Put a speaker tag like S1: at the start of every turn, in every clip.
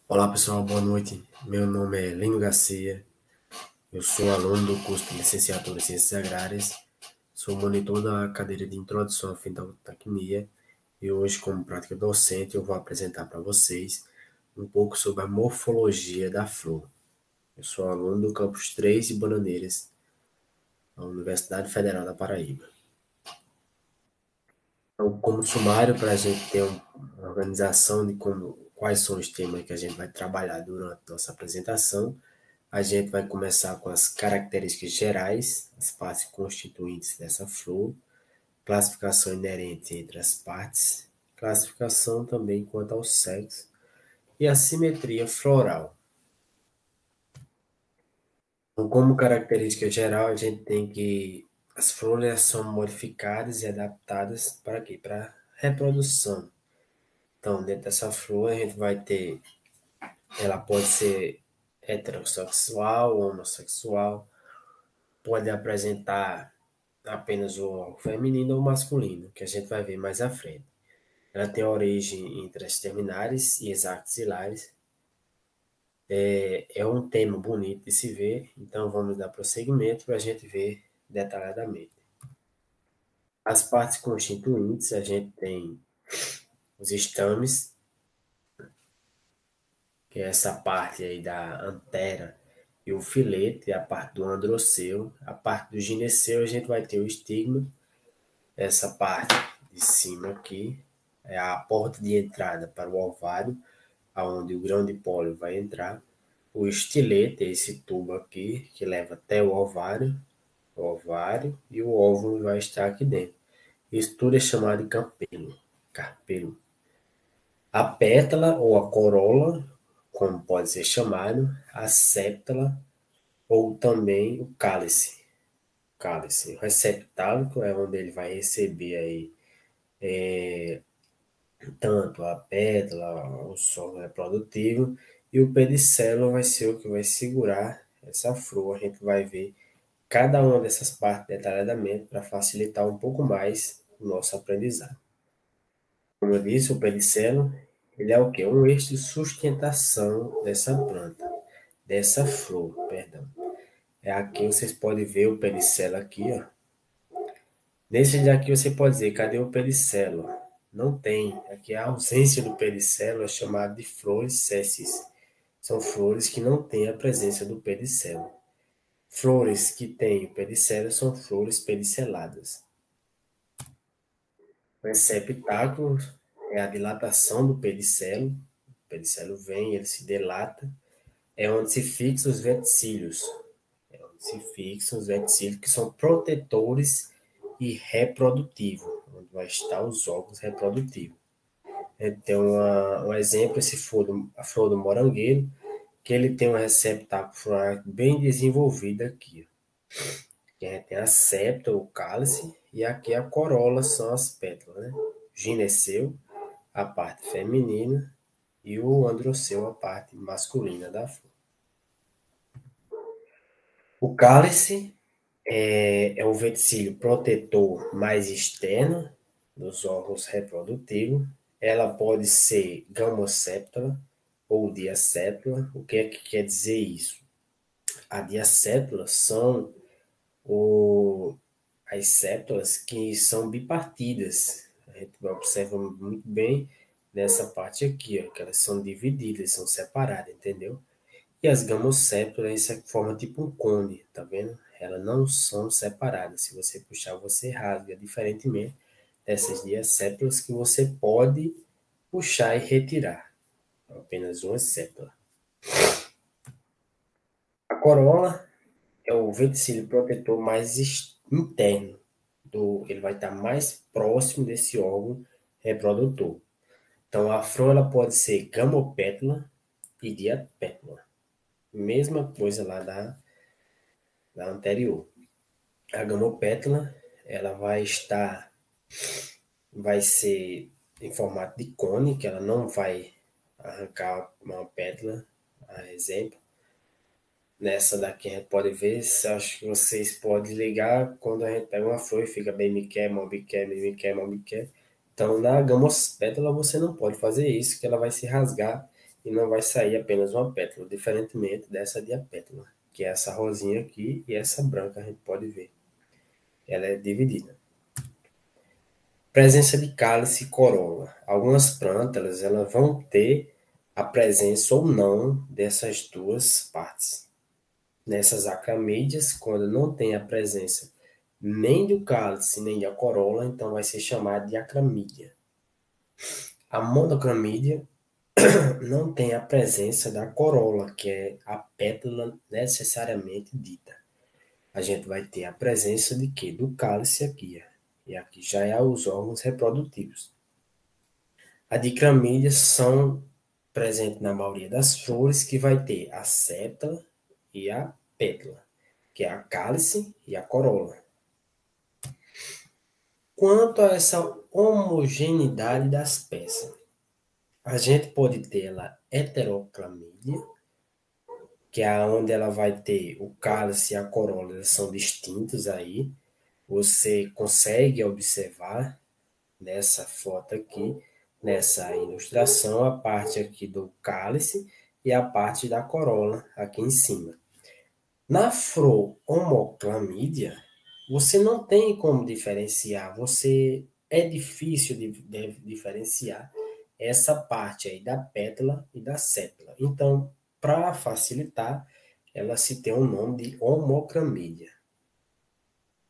S1: Olá pessoal, boa noite. Meu nome é Lino Garcia, eu sou aluno do curso de Licenciatura em Ciências Agrárias, sou monitor da cadeira de Introdução à Fitotecnia e hoje, como prática docente, eu vou apresentar para vocês um pouco sobre a morfologia da flor. Eu sou aluno do campus 3 de Bananeiras, da Universidade Federal da Paraíba. Então, como sumário, para a gente ter uma organização de quais são os temas que a gente vai trabalhar durante a nossa apresentação, a gente vai começar com as características gerais, as partes constituintes dessa flor, classificação inerente entre as partes, classificação também quanto ao sexo e a simetria floral. Então, como característica geral, a gente tem que as flores são modificadas e adaptadas para quê? Para reprodução. Então, dentro dessa flor, a gente vai ter, ela pode ser heterossexual, homossexual, pode apresentar apenas o órgão feminino ou masculino, que a gente vai ver mais à frente. Ela tem origem entre as terminares e as axilares. É um tema bonito de se ver, então vamos dar prosseguimento para a gente ver detalhadamente. As partes constituintes, a gente tem os estames, que é essa parte aí da antera e o filete, a parte do androceu. A parte do gineceu, a gente vai ter o estigma, essa parte de cima aqui, é a porta de entrada para o ovário, aonde o grão de pólen vai entrar. O estilete é esse tubo aqui, que leva até o ovário e o óvulo vai estar aqui dentro. Isso tudo é chamado de carpelo. Carpelo. A pétala ou a corola, como pode ser chamado, a séptala ou também o cálice. Cálice. O receptáculo é onde ele vai receber aí tanto a pétala, o solo reprodutivo, e o pedicelo vai ser o que vai segurar essa flor. A gente vai ver cada uma dessas partes detalhadamente para facilitar um pouco mais o nosso aprendizado. Como eu disse, o pedicelo, ele é o quê? Um eixo de sustentação dessa planta, dessa flor, perdão. É aqui vocês podem ver o pedicelo aqui, ó. Nesse daqui você pode dizer, cadê o pedicelo? Não tem. Aqui a ausência do pedicelo é chamada de flores césseis. São flores que não têm a presença do pedicelo. Flores que têm o pedicelo são flores pediceladas. O receptáculo é a dilatação do pedicelo. O pedicelo vem, ele se dilata. É onde se fixam os verticílios. É onde se fixam os verticílios que são protetores e reprodutivos, onde vai estar os órgãos reprodutivos. Tem um exemplo, a flor do morangueiro, que ele tem um receptáculo floral bem desenvolvido aqui. Que a gente tem a septa, o cálice, e aqui a corola são as pétalas, né? Gineceu, a parte feminina, e o androceu, a parte masculina da flor. O cálice é o verticílio protetor mais externo dos órgãos reprodutivos. Ela pode ser gamoséptala ou diacéptala. O que é que quer dizer isso? A diacéptala são as sépalas que são bipartidas. A gente observa muito bem nessa parte aqui, ó, que elas são divididas, são separadas, entendeu? E as gamossépalas, isso forma tipo um cone, tá vendo? Elas não são separadas. Se você puxar, você rasga, diferentemente dessas diacépalas que você pode puxar e retirar. Apenas uma sépala. A corola é o verticílio protetor mais interno. Ele vai estar mais próximo desse órgão reprodutor. Então, a flor ela pode ser gamopétala e diapétala. Mesma coisa lá da anterior. A gamopétala ela vai ser em formato de cone, que ela não vai arrancar uma pétala, a exemplo. Nessa daqui a gente pode ver, acho que vocês podem ligar quando a gente pega uma flor e fica bem me quer, mal me quer, me quer, mal me quer. Então, na gama pétala você não pode fazer isso, que ela vai se rasgar e não vai sair apenas uma pétala, diferentemente dessa diapétala, que é essa rosinha aqui e essa branca, a gente pode ver. Ela é dividida. Presença de cálice e corola. Algumas plantas elas vão ter a presença ou não dessas duas partes. Nessas acramídeas, quando não tem a presença nem do cálice nem da corola, então vai ser chamado de acramídea. A monocramídea não tem a presença da corola, que é a pétala necessariamente dita. A gente vai ter a presença de quê? Do cálice aqui, ó. E aqui já é os órgãos reprodutivos. A dicramídeas são presentes na maioria das flores, que vai ter a sétala e a pétala, que é a cálice e a corola. Quanto a essa homogeneidade das peças, a gente pode ter ela heteroclamídea, que é onde ela vai ter o cálice e a corola, eles são distintos aí. Você consegue observar nessa foto aqui, nessa ilustração, a parte aqui do cálice e a parte da corola aqui em cima. Na flor homoclamídea, você não tem como diferenciar, é difícil de diferenciar essa parte aí da pétala e da sétala. Então, para facilitar, ela se tem o nome de homoclamídea.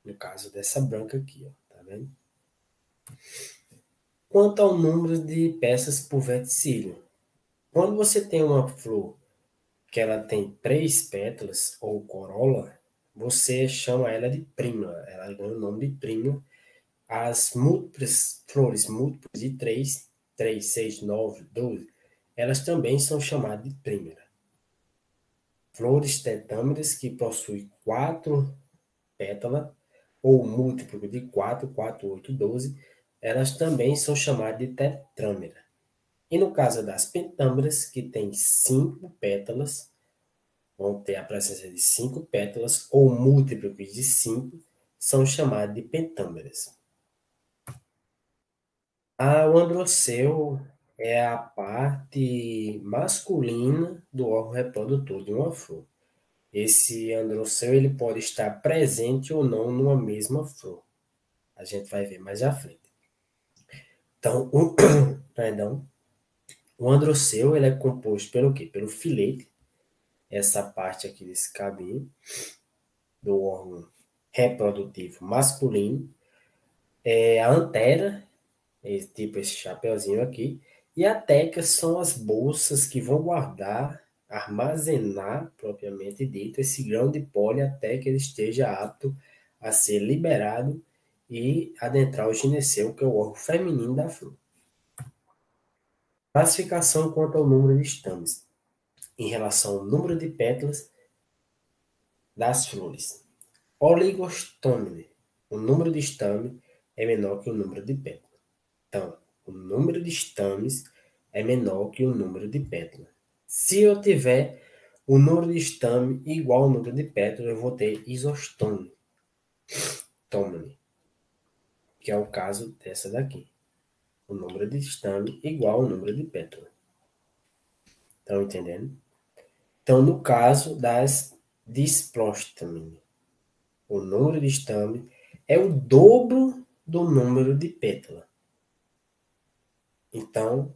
S1: No caso dessa branca aqui, ó, tá vendo? Quanto ao número de peças por verticílio, quando você tem uma flor que ela tem 3 pétalas ou corola, você chama ela de prímula. Ela ganha o nome de prímula. As múltiplas flores múltiplas de 3, 3, 6, 9, 12, elas também são chamadas de prímula. Flores tetâmeras que possuem 4 pétalas ou múltiplo de 4, 4, 8, 12, elas também são chamadas de tetrâmera. E no caso das pentâmeras, que tem 5 pétalas, vão ter a presença de 5 pétalas ou múltiplos de 5, são chamadas de pentâmeras. O androceu é a parte masculina do órgão reprodutor de uma flor. Esse androceu ele pode estar presente ou não numa mesma flor. A gente vai ver mais à frente. Então, perdão, o androceu ele é composto pelo quê? Pelo filete, essa parte aqui desse cabinho do órgão reprodutivo masculino, a antera, tipo esse chapeuzinho aqui, e a teca são as bolsas que vão guardar, armazenar, propriamente dito, esse grão de pólen até que ele esteja apto a ser liberado e adentrar o gineceu, que é o órgão feminino da flor. Classificação quanto ao número de estames, em relação ao número de pétalas das flores. Oligostômine. O número de estame é menor que o número de pétalas. Então, o número de estames é menor que o número de pétalas. Se eu tiver o número de estame igual ao número de pétalas, eu vou ter isostômine, que é o caso dessa daqui. O número de estame igual ao número de pétalas. Estão entendendo? Então, no caso das displostomine, o número de estame é o dobro do número de pétala. Então,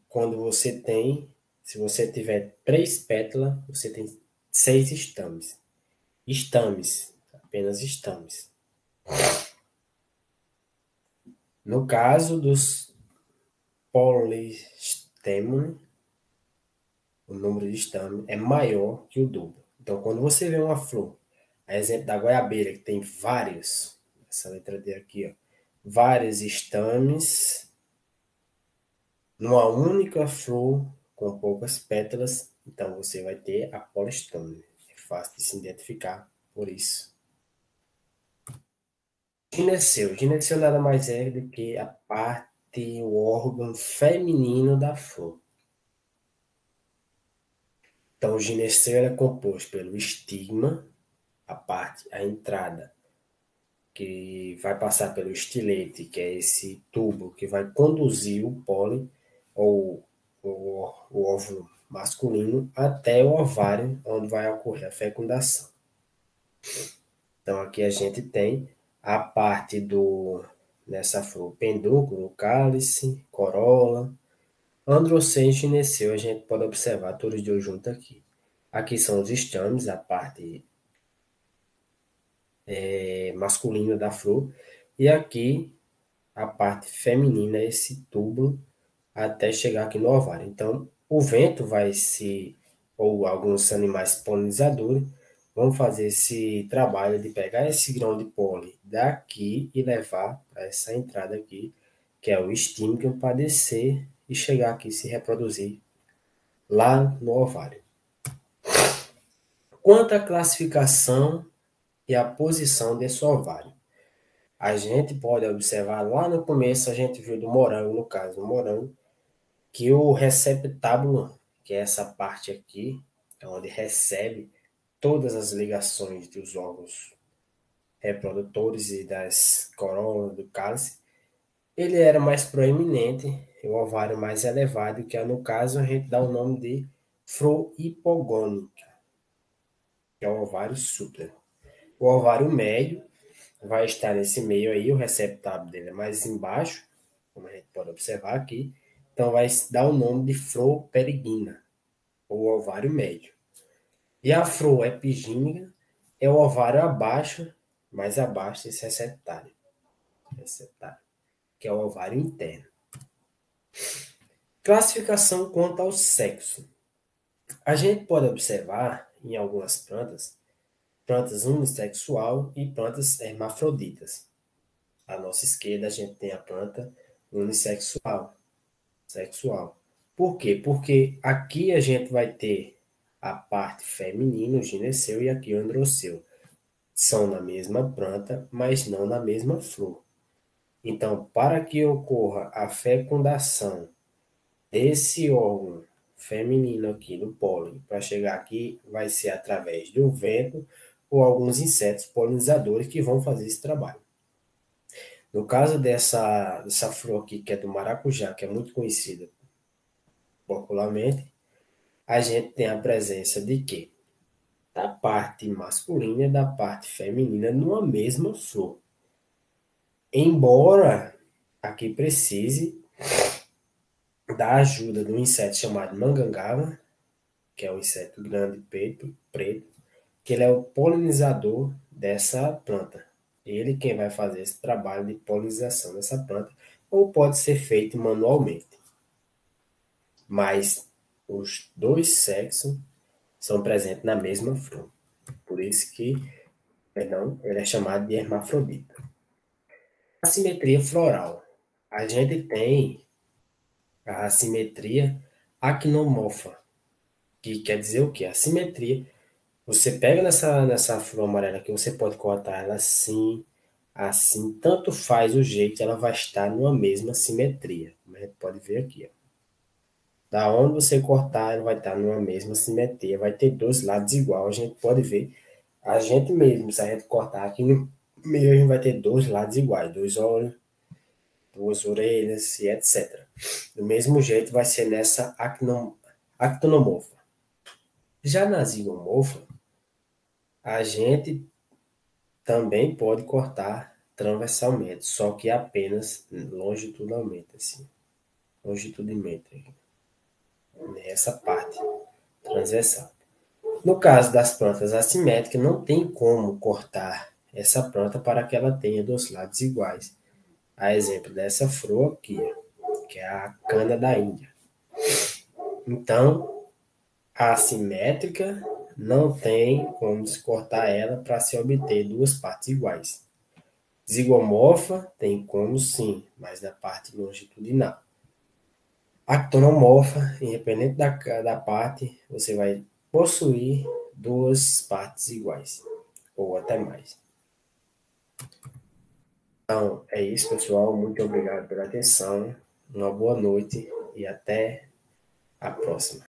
S1: quando você tem, se você tiver 3 pétalas, você tem 6 estames. Estames, apenas estames. No caso dos polistemone, o número de estames é maior que o dobro. Então, quando você vê uma flor, a exemplo da goiabeira, que tem vários, essa letra D aqui, ó, vários estames, numa única flor com poucas pétalas, então você vai ter a polistômine. É fácil de se identificar por isso. Gineceu. Gineceu nada mais é do que a parte, o órgão feminino da flor. Então, o gineceu é composto pelo estigma, a entrada, que vai passar pelo estilete, que é esse tubo que vai conduzir o pólen, ou o óvulo masculino até o ovário, onde vai ocorrer a fecundação. Então, aqui a gente tem a parte nessa flor, pedúnculo, cálice, corola, androceu e gineceu, a gente pode observar todos dois juntos aqui. Aqui são os estames, a parte masculina da flor, e aqui a parte feminina, esse túbulo, até chegar aqui no ovário. Então, o vento vai se, ou alguns animais polinizadores, vão fazer esse trabalho de pegar esse grão de pólen daqui e levar para essa entrada aqui, que é o estímulo, para descer e chegar aqui e se reproduzir lá no ovário. Quanto à classificação e a posição desse ovário, a gente pode observar lá no começo, a gente viu do morango, no caso do morango, que o receptábulo, que é essa parte aqui, é onde recebe todas as ligações dos órgãos reprodutores e das corolas do cálice, ele era mais proeminente, o ovário mais elevado, que no caso a gente dá o nome de flor hipogônica, que é o ovário súpero. O ovário médio vai estar nesse meio aí, o receptáculo dele é mais embaixo, como a gente pode observar aqui, então vai dar o nome de flor perigina, ou ovário médio. E a flor epigênica é o ovário abaixo, mais abaixo desse receptáculo, que é o ovário interno. Classificação quanto ao sexo. A gente pode observar em algumas plantas unissexual e plantas hermafroditas. À nossa esquerda a gente tem a planta unissexual. Sexual. Por quê? Porque aqui a gente vai ter a parte feminina, o gineceu, e aqui o androceu. São na mesma planta, mas não na mesma flor. Então, para que ocorra a fecundação desse órgão feminino aqui no pólen, para chegar aqui, vai ser através do vento ou alguns insetos polinizadores que vão fazer esse trabalho. No caso dessa flor aqui, que é do maracujá, que é muito conhecida popularmente, a gente tem a presença de quê? Da parte masculina e da parte feminina numa mesma flor. Embora aqui precise da ajuda de um inseto chamado mangangava, que é um inseto grande, preto, que ele é o polinizador dessa planta. Ele quem vai fazer esse trabalho de polinização dessa planta, ou pode ser feito manualmente. Mas os dois sexos são presentes na mesma flor. Por isso que, perdão, ele é chamado de hermafrodita. A simetria floral. A gente tem a simetria actinomorfa, que quer dizer o quê? A simetria, você pega nessa flor amarela aqui, você pode cortar ela assim, assim, tanto faz o jeito, ela vai estar numa mesma simetria. Como a gente pode ver aqui, ó. Da onde você cortar, ela vai estar numa mesma simetria, vai ter dois lados igual, a gente pode ver. A gente mesmo, se a gente cortar aqui no meio, a gente vai ter dois lados iguais, dois olhos, duas orelhas e etc. Do mesmo jeito vai ser nessa actinomorfa. Já na zigomorfa, a gente também pode cortar transversalmente, só que apenas longitudinalmente, assim. Longitudinalmente, nessa parte transversal. No caso das plantas assimétricas, não tem como cortar essa planta para que ela tenha dois lados iguais. A exemplo dessa flor aqui, que é a cana da Índia. Então, a assimétrica não tem como se cortar ela para se obter duas partes iguais. Zigomorfa tem como sim, mas na parte longitudinal. Actonomorfa, independente da parte, você vai possuir duas partes iguais, ou até mais. Então, é isso, pessoal. Muito obrigado pela atenção. Uma boa noite e até a próxima.